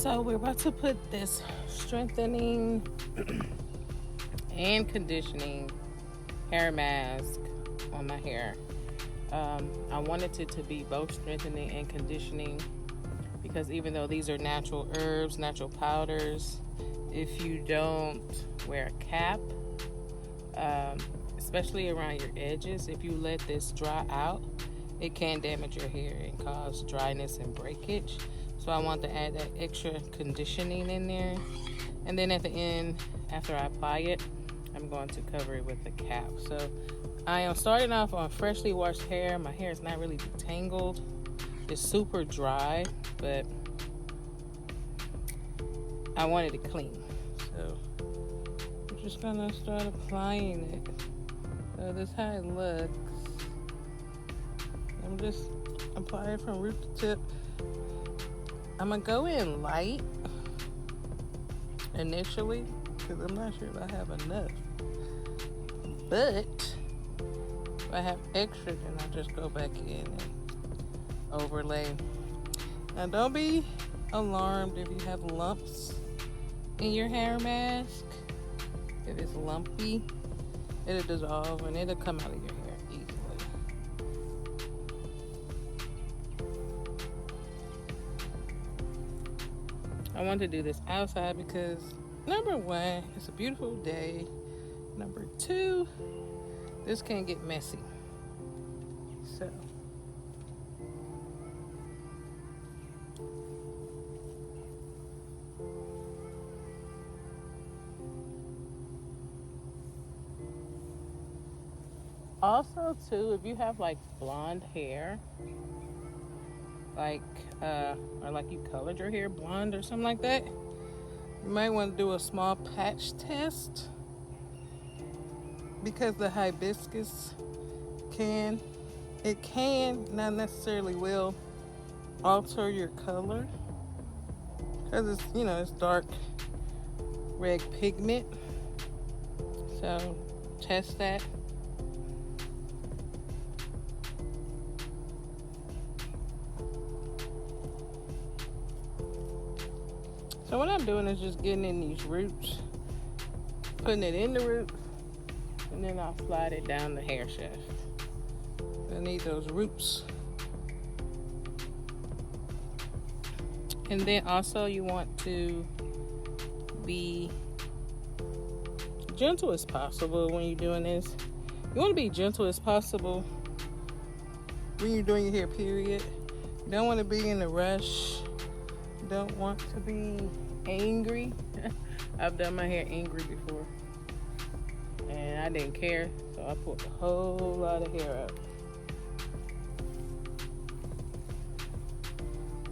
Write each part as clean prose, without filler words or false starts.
So we're about to put this strengthening and conditioning hair mask on my hair. I wanted it to be both strengthening and conditioning because even though these are natural herbs, natural powders, if you don't wear a cap, especially around your edges, if you let this dry out, it can damage your hair and cause dryness and breakage. So I want to add that extra conditioning in there. And then at the end, after I apply it, I'm going to cover it with the cap. So I am starting off on freshly washed hair. My hair is not really detangled. It's super dry, but I wanted it clean. So I'm just gonna start applying it. So this is how it looks. I'm just applying from root to tip. I'm gonna go in light initially because I'm not sure if I have enough. But if I have extra, then I'll just go back in and overlay. Now don't be alarmed if you have lumps in your hair mask. If it's lumpy, it'll dissolve and it'll come out of your hair easily. I want to do this outside because number one, it's a beautiful day. Number two, this can get messy. So also too, if you have like blonde hair, like or like you colored your hair blonde or something like that, you might want to do a small patch test because the hibiscus can, not necessarily will, alter your color because it's, it's dark red pigment. So test that. So what I'm doing is just getting in these roots, putting it in the roots, and then I'll slide it down the hair shaft. I need those roots. And then also you want to be gentle as possible when you're doing this. You want to be gentle as possible when you're doing your hair, period. You don't want to be in a rush. You don't want to be angry. I've done my hair angry before and I didn't care, so I pulled a whole lot of hair out.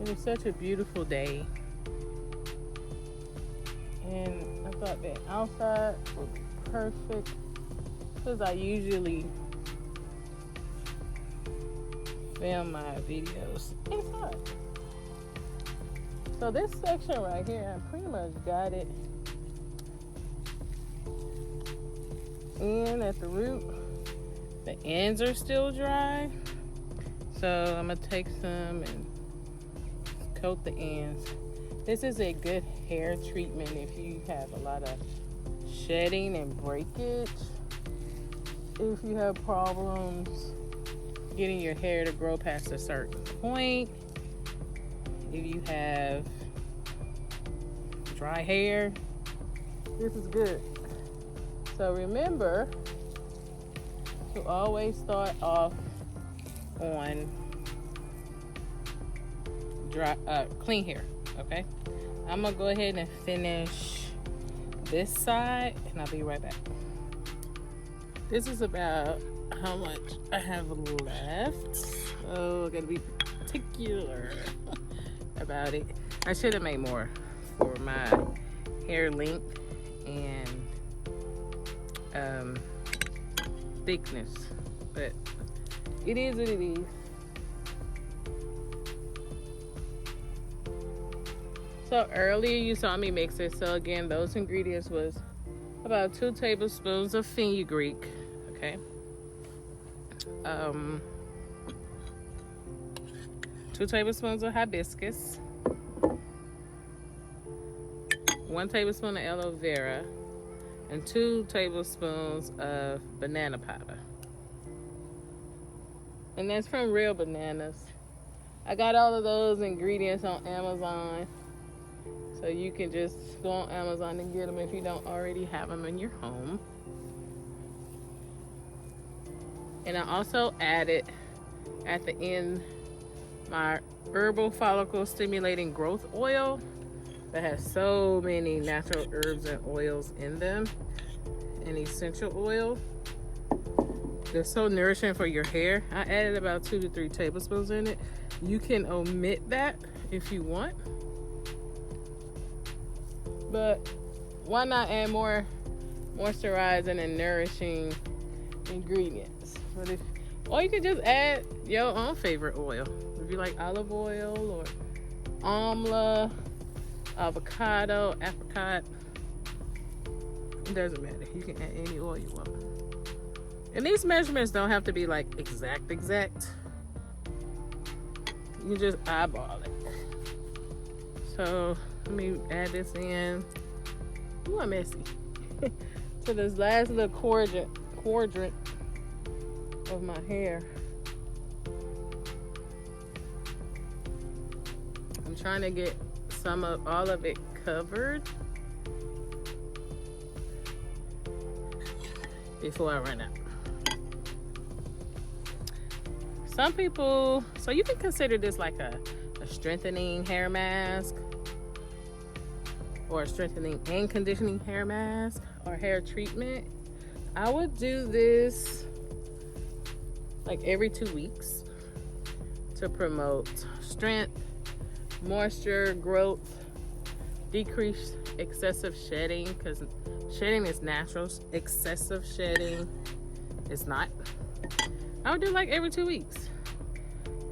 It was such a beautiful day and I thought that outside would be perfect because I usually film my videos inside. So this section right here, I pretty much got it in at the root. The ends are still dry, so I'm gonna take some and coat the ends. This is a good hair treatment if you have a lot of shedding and breakage. If you have problems getting your hair to grow past a certain point. If you have dry hair, this is good. So remember to always start off on dry, clean hair, okay? I'm gonna go ahead and finish this side and I'll be right back. This is about how much I have left. So I gotta be particular about it. I should have made more for my hair length and thickness, but it is what it is. So earlier you saw me mix it. So again, those ingredients was about 2 tablespoons of fenugreek, okay? 2 tablespoons of hibiscus, 1 tablespoon of aloe vera, and 2 tablespoons of banana powder. And that's from Real Bananas. I got all of those ingredients on Amazon. So you can just go on Amazon and get them if you don't already have them in your home. And I also added at the end my Herbal Follicle Stimulating Growth Oil that has so many natural herbs and oils in them, and essential oil. They're so nourishing for your hair. I added about 2 to 3 tablespoons in it. You can omit that if you want, but why not add more moisturizing and nourishing ingredients? Or you can just add your own favorite oil. If you like olive oil or amla, avocado, apricot, it doesn't matter. You can add any oil you want. And these measurements don't have to be like exact. You just eyeball it. So let me add this in. Ooh, I'm messy. To this last little quadrant of my hair. I'm trying to get all of it covered before I run out. Some people, so you can consider this like a strengthening hair mask, or a strengthening and conditioning hair mask, or hair treatment. I would do this like every 2 weeks to promote strength, moisture, growth, decrease excessive shedding, because shedding is natural. Excessive shedding is not. I would do like every 2 weeks.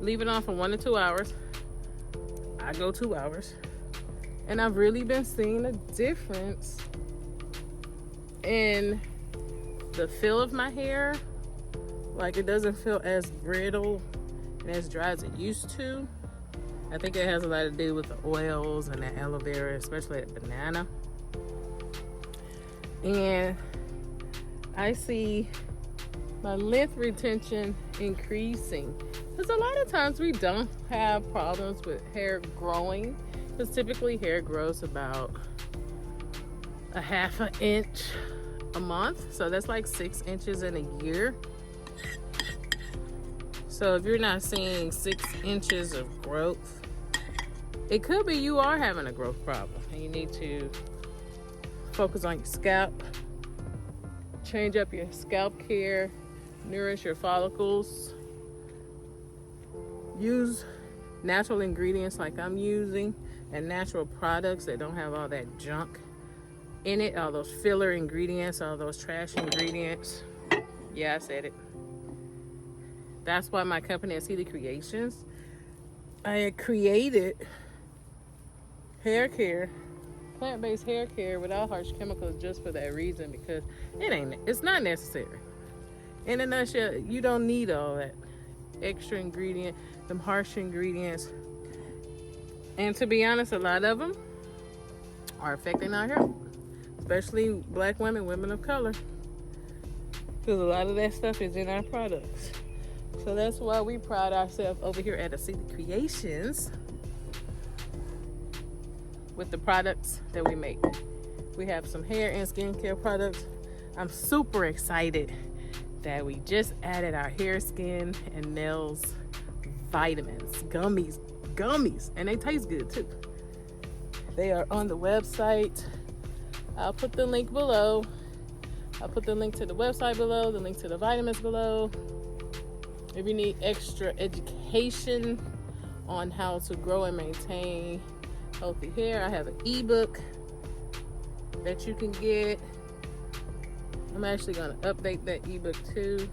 Leave it on for 1 to 2 hours. I go 2 hours. And I've really been seeing a difference in the feel of my hair. Like, it doesn't feel as brittle and as dry as it used to. I think it has a lot to do with the oils and the aloe vera, especially the banana. And I see my length retention increasing. Because a lot of times we don't have problems with hair growing. Because typically hair grows about a ½ an inch a month. So that's like 6 inches in a year. So if you're not seeing 6 inches of growth, it could be you are having a growth problem and you need to focus on your scalp, change up your scalp care, nourish your follicles, use natural ingredients like I'm using, and natural products that don't have all that junk in it, all those filler ingredients, all those trash ingredients. Yeah, I said it. That's why my company is Healy Creations. I had created hair care, plant-based hair care without harsh chemicals, just for that reason, because it's not necessary. In a nutshell, you don't need all that extra ingredient, them harsh ingredients. And to be honest, a lot of them are affecting our health, especially black women, women of color, because a lot of that stuff is in our products. So that's why we pride ourselves over here at Healy Creations with the products that we make. We have some hair and skincare products. I'm super excited that we just added our hair, skin, and nails vitamins, gummies, and they taste good too. They are on the website. I'll put the link below. I'll put the link to the website below, the link to the vitamins below. If you need extra education on how to grow and maintain healthy hair, I have an ebook that you can get. I'm actually going to update that ebook too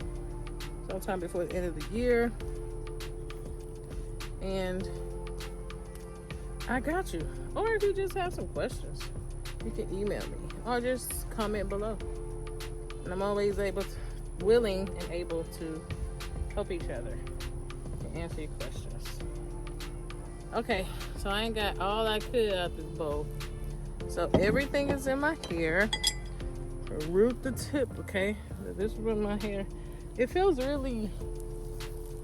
sometime before the end of the year. And I got you. Or if you just have some questions, you can email me or just comment below. And I'm always willing and able to help each other and answer your questions. Okay, so I ain't got all I could out this bowl. So everything is in my hair, from root to tip, okay? This is with my hair. It feels really,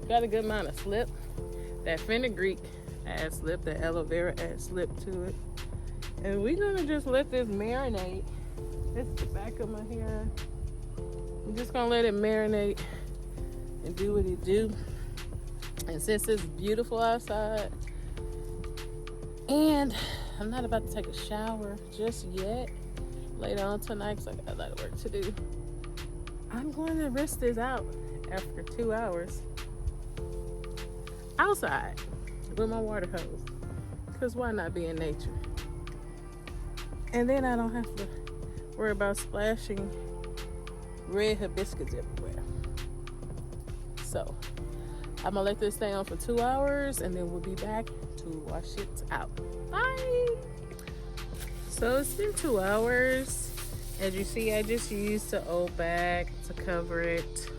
got a good amount of slip. That fenugreek adds slip, the aloe vera adds slip to it. And we're gonna just let this marinate. This is the back of my hair. I'm just gonna let it marinate and do what it do. And since it's beautiful outside, and I'm not about to take a shower just yet, later on tonight because I got a lot of work to do, I'm going to rinse this out after 2 hours outside with my water hose, because why not be in nature? And then I don't have to worry about splashing red hibiscus everywhere. So I'm gonna let this stay on for 2 hours, and then we'll be back to wash it out. Bye. So it's been 2 hours. As you see, I just used the old bag to cover it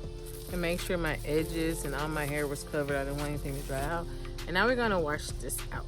and make sure my edges and all my hair was covered. I didn't want anything to dry out. And now we're gonna wash this out.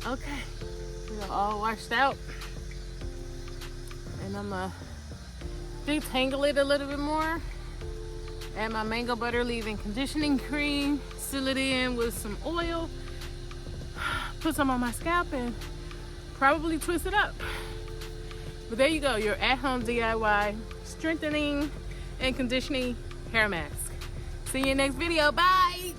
Okay, we're all washed out, and I'm gonna detangle it a little bit more. Add my mango butter leave-in conditioning cream, seal it in with some oil, put some on my scalp, and probably twist it up. But there you go, your at-home DIY strengthening and conditioning hair mask. See you in the next video. Bye.